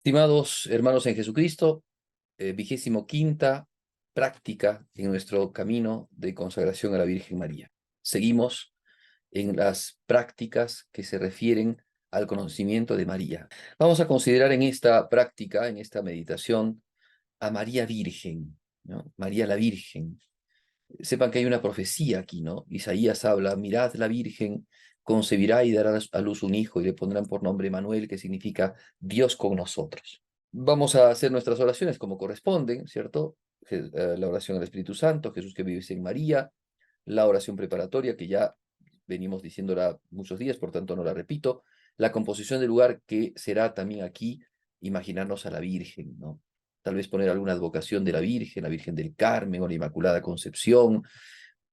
Estimados hermanos en Jesucristo, 25ª práctica en nuestro camino de consagración a la Virgen María. Seguimos en las prácticas que se refieren al conocimiento de María. Vamos a considerar en esta práctica, en esta meditación, a María Virgen, ¿no? María la Virgen. Sepan que hay una profecía aquí, ¿no? Isaías habla: mirad, la Virgen concebirá y dará a luz un hijo y le pondrán por nombre Manuel, que significa Dios con nosotros. Vamos a hacer nuestras oraciones como corresponden, ¿cierto? La oración al Espíritu Santo, Jesús que vive en María, la oración preparatoria, que ya venimos diciéndola muchos días, por tanto no la repito, la composición del lugar, que será también aquí imaginarnos a la Virgen, ¿no? Tal vez poner alguna advocación de la Virgen del Carmen o la Inmaculada Concepción,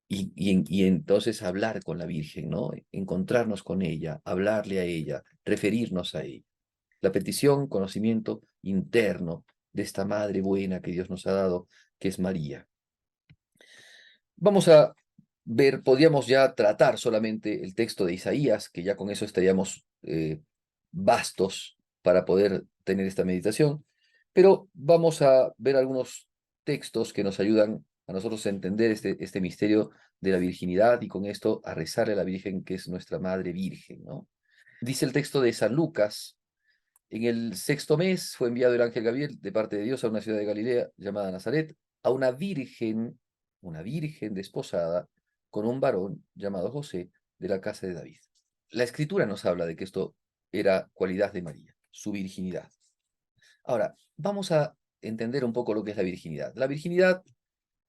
y entonces hablar con la Virgen, ¿no? Encontrarnos con ella, hablarle a ella, referirnos a ella. La petición, conocimiento interno de esta Madre buena que Dios nos ha dado, que es María. Vamos a ver, podríamos ya tratar solamente el texto de Isaías, que ya con eso estaríamos bastos para poder tener esta meditación, pero vamos a ver algunos textos que nos ayudan a nosotros a entender este misterio de la virginidad y con esto a rezarle a la Virgen, que es nuestra Madre Virgen, ¿no? Dice el texto de San Lucas: en el sexto mes fue enviado el ángel Gabriel de parte de Dios a una ciudad de Galilea llamada Nazaret, a una virgen desposada con un varón llamado José, de la casa de David. La escritura nos habla de que esto era cualidad de María, su virginidad. Ahora, vamos a entender un poco lo que es la virginidad. La virginidad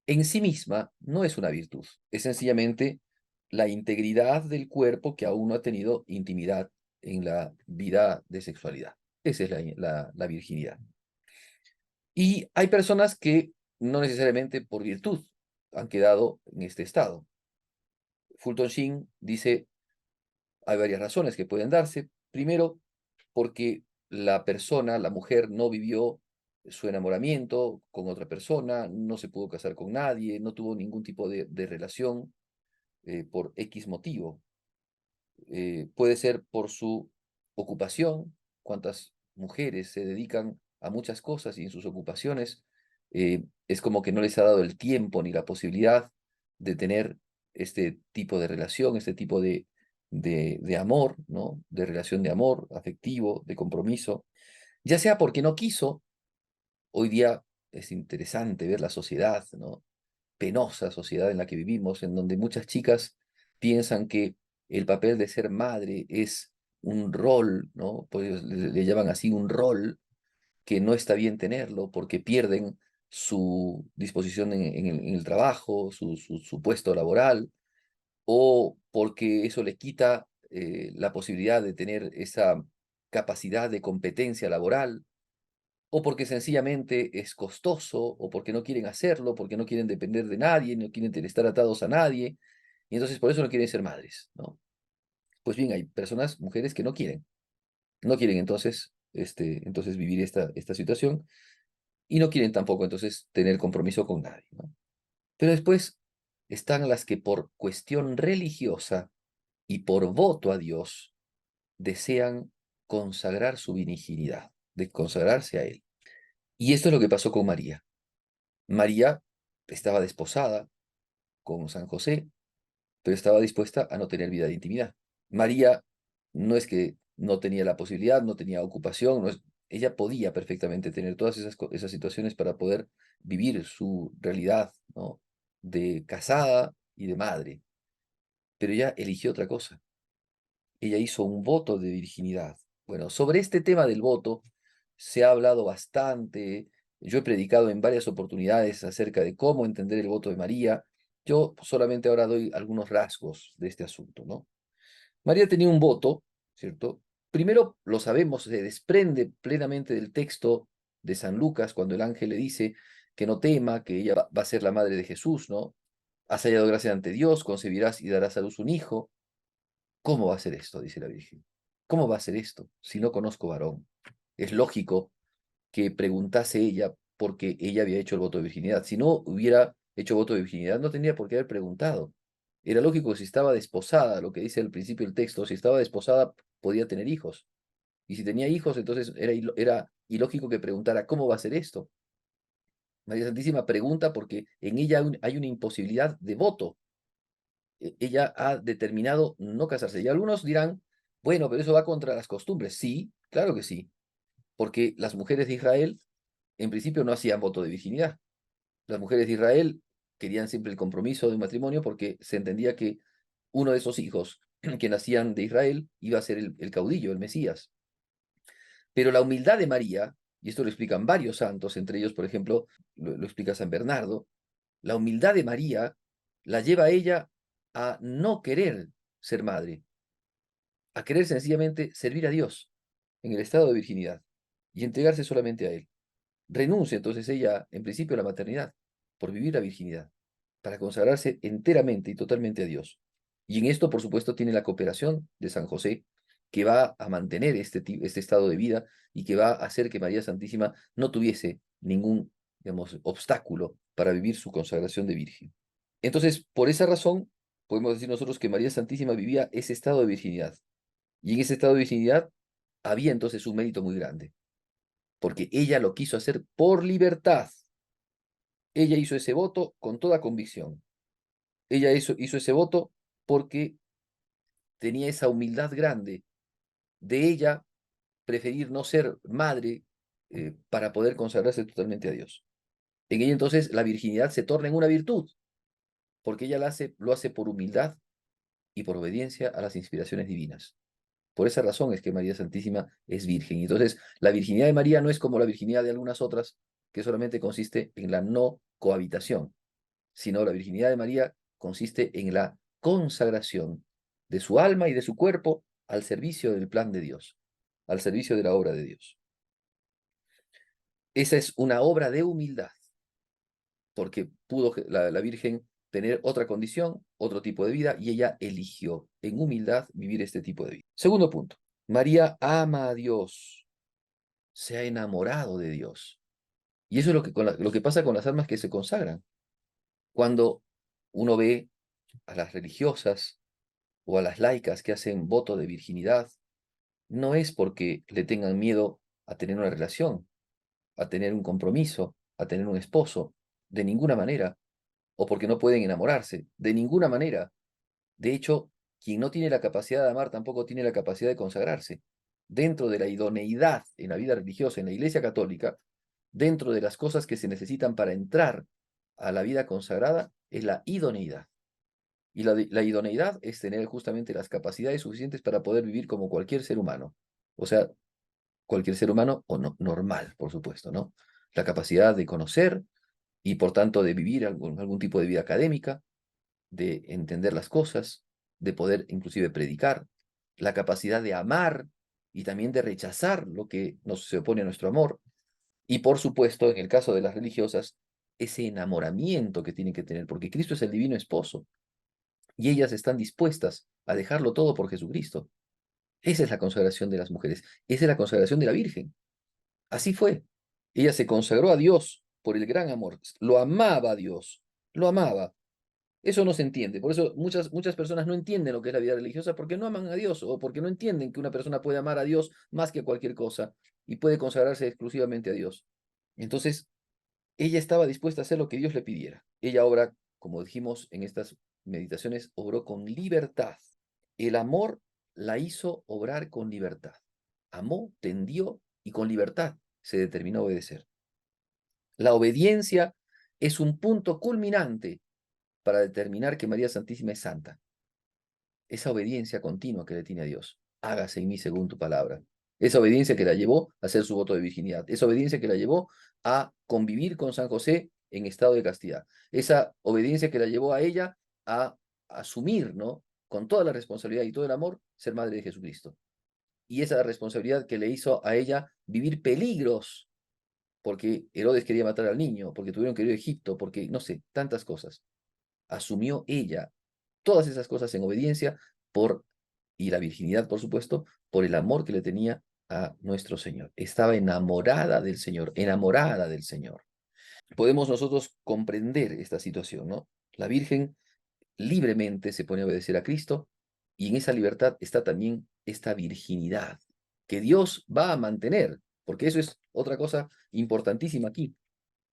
en sí misma no es una virtud, es sencillamente la integridad del cuerpo que aún no ha tenido intimidad en la vida de sexualidad. Esa es la virginidad. Y hay personas que no necesariamente por virtud han quedado en este estado. Fulton Sheen dice: hay varias razones que pueden darse. Primero, porque la persona, la mujer, no vivió su enamoramiento con otra persona, no se pudo casar con nadie, no tuvo ningún tipo de relación por X motivo. Puede ser por su ocupación. Cuántas mujeres se dedican a muchas cosas y en sus ocupaciones es como que no les ha dado el tiempo ni la posibilidad de tener este tipo de relación, este tipo de amor, ¿no? De relación de amor afectivo, de compromiso, ya sea porque no quiso. Hoy día es interesante ver la sociedad, ¿no? Penosa sociedad en la que vivimos, en donde muchas chicas piensan que el papel de ser madre es un rol, ¿no? Pues le llaman así un rol, que no está bien tenerlo porque pierden su disposición en el trabajo, su puesto laboral, o porque eso le quita la posibilidad de tener esa capacidad de competencia laboral, o porque sencillamente es costoso, o porque no quieren hacerlo, porque no quieren depender de nadie, no quieren estar atados a nadie, y entonces por eso no quieren ser madres, ¿no? Pues bien, hay personas, mujeres, que no quieren entonces vivir esta situación, y no quieren tampoco entonces tener compromiso con nadie, ¿no? Pero después están las que por cuestión religiosa y por voto a Dios desean consagrar su virginidad, de consagrarse a Él. Y esto es lo que pasó con María. María estaba desposada con San José, pero estaba dispuesta a no tener vida de intimidad. María no es que no tenía la posibilidad, no tenía ocupación, ella podía perfectamente tener todas esas situaciones para poder vivir su realidad, ¿no? De casada y de madre, pero ella eligió otra cosa. Ella hizo un voto de virginidad. Bueno, sobre este tema del voto se ha hablado bastante. Yo he predicado en varias oportunidades acerca de cómo entender el voto de María. Yo solamente ahora doy algunos rasgos de este asunto, ¿no? María tenía un voto, ¿cierto? Primero, lo sabemos, se desprende plenamente del texto de San Lucas, cuando el ángel le dice que no tema, que ella va a ser la madre de Jesús, ¿no? Has hallado gracia ante Dios, concebirás y darás a luz un hijo. ¿Cómo va a ser esto?, dice la Virgen. ¿Cómo va a ser esto si no conozco varón? Es lógico que preguntase ella porque ella había hecho el voto de virginidad. Si no hubiera hecho voto de virginidad, no tendría por qué haber preguntado. Era lógico que si estaba desposada, lo que dice al principio el texto, si estaba desposada podía tener hijos. Y si tenía hijos, entonces era ilógico que preguntara, ¿cómo va a ser esto? María Santísima pregunta porque en ella hay una imposibilidad de voto. Ella ha determinado no casarse. Y algunos dirán, bueno, pero eso va contra las costumbres. Sí, claro que sí, porque las mujeres de Israel en principio no hacían voto de virginidad. Las mujeres de Israel querían siempre el compromiso de un matrimonio porque se entendía que uno de esos hijos que nacían de Israel iba a ser el caudillo, el Mesías. Pero la humildad de María, y esto lo explican varios santos, entre ellos, por ejemplo, lo explica San Bernardo, la humildad de María la lleva a ella a no querer ser madre, a querer sencillamente servir a Dios en el estado de virginidad y entregarse solamente a Él. Renuncia entonces ella, en principio, a la maternidad por vivir la virginidad, para consagrarse enteramente y totalmente a Dios. Y en esto, por supuesto, tiene la cooperación de San José, que va a mantener este estado de vida y que va a hacer que María Santísima no tuviese ningún, digamos, obstáculo para vivir su consagración de virgen. Entonces, por esa razón, podemos decir nosotros que María Santísima vivía ese estado de virginidad. Y en ese estado de virginidad había entonces un mérito muy grande, porque ella lo quiso hacer por libertad. Ella hizo ese voto con toda convicción. Ella hizo ese voto porque tenía esa humildad grande de ella preferir no ser madre para poder consagrarse totalmente a Dios. En ella entonces la virginidad se torna en una virtud, porque ella lo hace por humildad y por obediencia a las inspiraciones divinas. Por esa razón es que María Santísima es virgen. Entonces, la virginidad de María no es como la virginidad de algunas otras, que solamente consiste en la no cohabitación, sino la virginidad de María consiste en la consagración de su alma y de su cuerpo al servicio del plan de Dios, al servicio de la obra de Dios. Esa es una obra de humildad, porque pudo la Virgen tener otra condición, otro tipo de vida, y ella eligió en humildad vivir este tipo de vida. Segundo punto, María ama a Dios, se ha enamorado de Dios. Y eso es lo que pasa con las almas que se consagran. Cuando uno ve a las religiosas o a las laicas que hacen voto de virginidad, no es porque le tengan miedo a tener una relación, a tener un compromiso, a tener un esposo, de ninguna manera, o porque no pueden enamorarse, de ninguna manera. De hecho, quien no tiene la capacidad de amar tampoco tiene la capacidad de consagrarse. Dentro de la idoneidad en la vida religiosa, en la Iglesia Católica, dentro de las cosas que se necesitan para entrar a la vida consagrada, es la idoneidad. Y la idoneidad es tener justamente las capacidades suficientes para poder vivir como cualquier ser humano. O sea, cualquier ser humano o no, normal, por supuesto, ¿no? La capacidad de conocer y por tanto de vivir algún tipo de vida académica, de entender las cosas, de poder inclusive predicar, la capacidad de amar y también de rechazar lo que se opone a nuestro amor. Y por supuesto, en el caso de las religiosas, ese enamoramiento que tienen que tener, porque Cristo es el divino esposo y ellas están dispuestas a dejarlo todo por Jesucristo. Esa es la consagración de las mujeres, esa es la consagración de la Virgen. Así fue. Ella se consagró a Dios por el gran amor, lo amaba a Dios, lo amaba. Eso no se entiende, por eso muchas personas no entienden lo que es la vida religiosa porque no aman a Dios o porque no entienden que una persona puede amar a Dios más que a cualquier cosa y puede consagrarse exclusivamente a Dios. Entonces, ella estaba dispuesta a hacer lo que Dios le pidiera. Ella obra, como dijimos en estas meditaciones, obró con libertad. El amor la hizo obrar con libertad. Amó, tendió y con libertad se determinó a obedecer. La obediencia es un punto culminante para determinar que María Santísima es santa. Esa obediencia continua que le tiene a Dios. Hágase en mí según tu palabra. Esa obediencia que la llevó a hacer su voto de virginidad. Esa obediencia que la llevó a convivir con San José en estado de castidad. Esa obediencia que la llevó a ella a asumir, ¿no? Con toda la responsabilidad y todo el amor, ser madre de Jesucristo. Y esa responsabilidad que le hizo a ella vivir peligros, porque Herodes quería matar al niño, porque tuvieron que ir a Egipto, porque, no sé, tantas cosas. Asumió ella todas esas cosas en obediencia y la virginidad, por supuesto, por el amor que le tenía a nuestro Señor. Estaba enamorada del Señor, enamorada del Señor. Podemos nosotros comprender esta situación, ¿no? La Virgen libremente se pone a obedecer a Cristo y en esa libertad está también esta virginidad. que Dios va a mantener, porque eso es otra cosa importantísima aquí.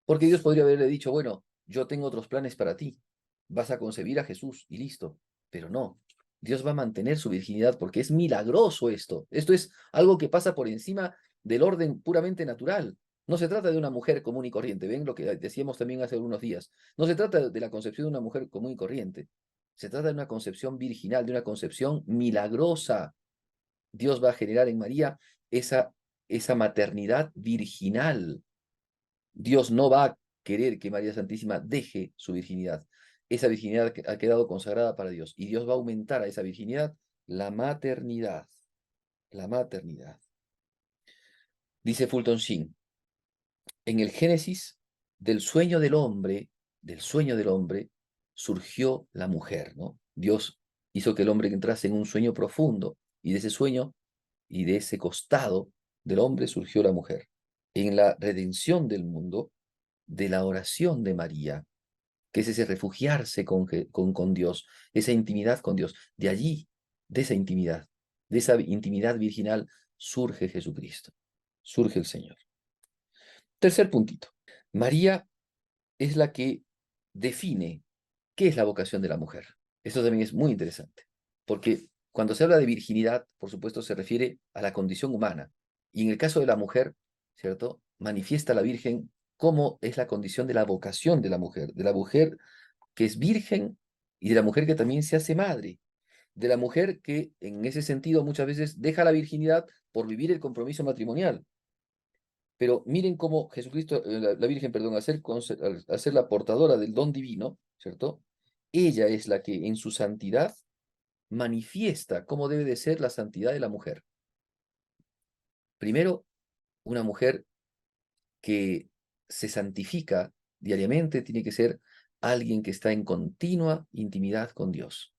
Porque Dios podría haberle dicho, bueno, yo tengo otros planes para ti, vas a concebir a Jesús y listo, pero no. Dios va a mantener su virginidad porque es milagroso esto. Esto es algo que pasa por encima del orden puramente natural. No se trata de una mujer común y corriente. ¿Ven lo que decíamos también hace algunos días? No se trata de la concepción de una mujer común y corriente. Se trata de una concepción virginal, de una concepción milagrosa. Dios va a generar en María esa maternidad virginal. Dios no va a querer que María Santísima deje su virginidad. Esa virginidad ha quedado consagrada para Dios y Dios va a aumentar a esa virginidad la maternidad. La maternidad. Dice Fulton Sheen, en el Génesis del sueño del hombre, surgió la mujer, ¿no? Dios hizo que el hombre entrase en un sueño profundo y de ese sueño y de ese costado del hombre surgió la mujer. En la redención del mundo, de la oración de María, que es ese refugiarse con Dios, esa intimidad con Dios. De allí, de esa intimidad virginal, surge Jesucristo, surge el Señor. Tercer puntito. María es la que define qué es la vocación de la mujer. Esto también es muy interesante, porque cuando se habla de virginidad, por supuesto, se refiere a la condición humana. Y en el caso de la mujer, ¿cierto? Manifiesta la Virgen cómo es la condición de la vocación de la mujer que es virgen y de la mujer que también se hace madre, de la mujer que en ese sentido muchas veces deja la virginidad por vivir el compromiso matrimonial. Pero miren cómo Jesucristo, la Virgen, perdón, al ser la portadora del don divino, ¿cierto? Ella es la que en su santidad manifiesta cómo debe de ser la santidad de la mujer. Primero, una mujer que se santifica diariamente tiene que ser alguien que está en continua intimidad con Dios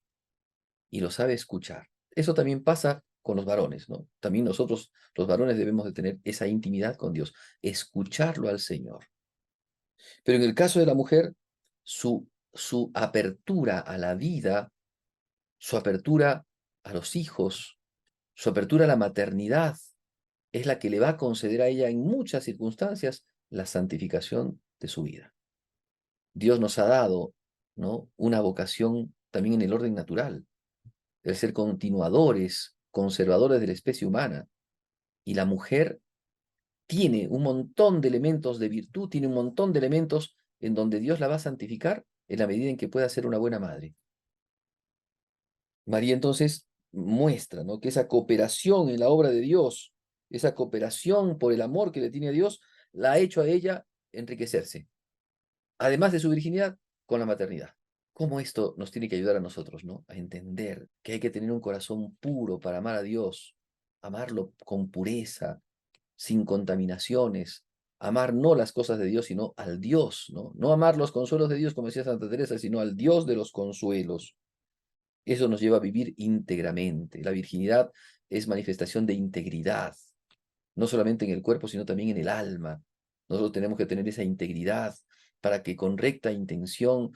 y lo sabe escuchar. Eso también pasa con los varones, ¿no? También nosotros, los varones, debemos de tener esa intimidad con Dios, escucharlo al Señor. Pero en el caso de la mujer, su apertura a la vida, su apertura a los hijos, su apertura a la maternidad, es la que le va a conceder a ella en muchas circunstancias la santificación de su vida. Dios nos ha dado, ¿no?, una vocación también en el orden natural, el ser continuadores, conservadores de la especie humana. Y la mujer tiene un montón de elementos de virtud, tiene un montón de elementos en donde Dios la va a santificar en la medida en que pueda ser una buena madre. María entonces muestra, ¿no?, que esa cooperación en la obra de Dios, esa cooperación por el amor que le tiene a Dios, la ha hecho a ella enriquecerse, además de su virginidad, con la maternidad. ¿Cómo esto nos tiene que ayudar a nosotros, ¿no?, a entender que hay que tener un corazón puro para amar a Dios, amarlo con pureza, sin contaminaciones, amar no las cosas de Dios, sino al Dios, ¿no? No amar los consuelos de Dios, como decía Santa Teresa, sino al Dios de los consuelos. Eso nos lleva a vivir íntegramente. La virginidad es manifestación de integridad, no solamente en el cuerpo, sino también en el alma. Nosotros tenemos que tener esa integridad para que con recta intención